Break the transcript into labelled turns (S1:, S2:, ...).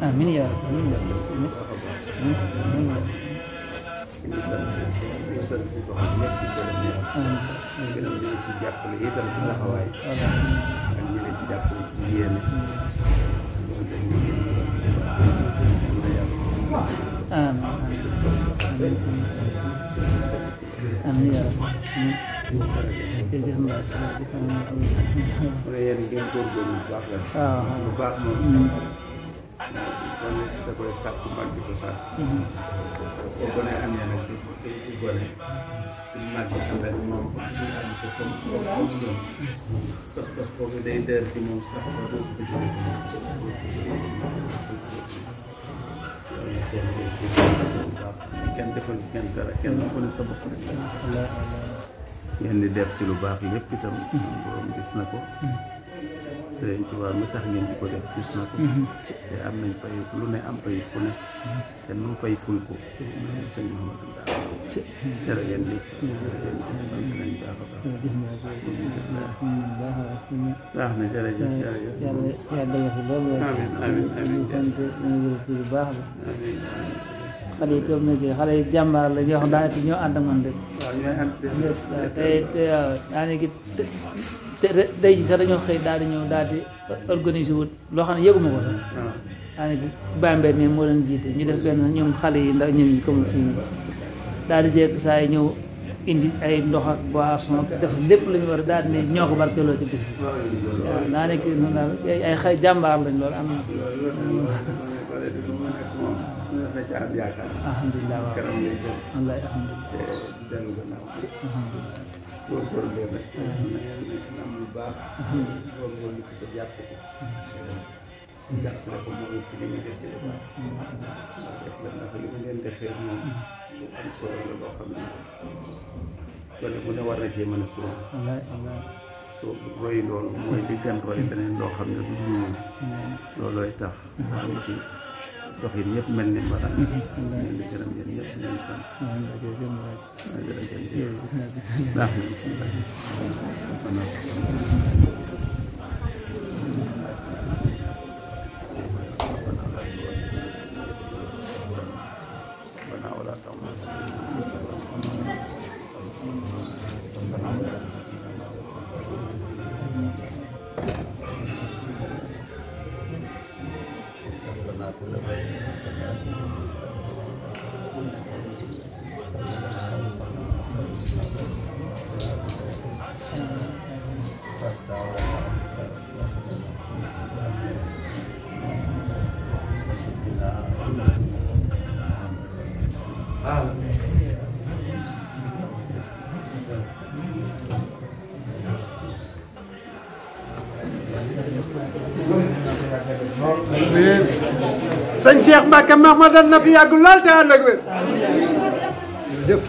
S1: Amin ya. Amin ya.
S2: yéen ngeen góorgóorlu bu baax la. bu baax moom. kon da koy sàkk mag di ko sàkk. boo gone amee nag di gone di mag di ànd ak moom di ànd ko comme ñoom pas-pas boobu day der ci moom sax ba dootu ko jóge kenn defal kenn dara kenn ku ne sa bopp rek ngeen di def ci lu baax lépp itam borom gis na ko Sëriñ Tuubaa mi tax ngeen di ko def gis na ko te am nañ fay lu ne am fay ku ne te nu fay ful ko sëñ Mouhamadou Ndao jërë ngeen jëf sant nañ baax a baax na jërëjëf
S1: yàlla fi loolu
S2: amiin
S1: sant nañu ci bu baax la xale yi toog na ci xale yi jàmbaar la ñoo xam daanaka ñoo ànd ak man rek te daanaka tey ji sax dañoo xëy daal di ñëw daal di organiser wut loo xam ne yëguma ko sax daanaka bambey mais moo leen jiite ñu def benn ñoom xale yi ndax ñoom ñi comme fii daal di jekk saa yi ñëw indi ay ndox ak boisson def lépp la ñu war a daal di ne ñoo ko barkeeloo ci bis bi waaw daanaka noonu daal ay xale jàmbaar lañ loolu am na
S2: na ci am yaakaar
S1: alhamdulilah waaw
S2: kanam lay jëm
S1: wallaay alhamdulilah
S2: te dellu gannaaw góorgóorlu leen rek am lu baax góorgóorlu ci ko jàpp ko jàppale ko moom it li muy def ci lu baax ndax li mu leen defee moom lu am solo la loo xam ne gone bu ne war na cee mën a soo soo roy loolu mooy li gën roy beneen loo xam ne du ñuul loolooy tax ci doxin ñëpp mel ni mara leen di gërëm yéen ñëpp leen sant jërëjëf baax na bismillah
S3: sëñ Cheikh Mbacke Mahmadal na fi yàgg lool te ànd ak wér jëf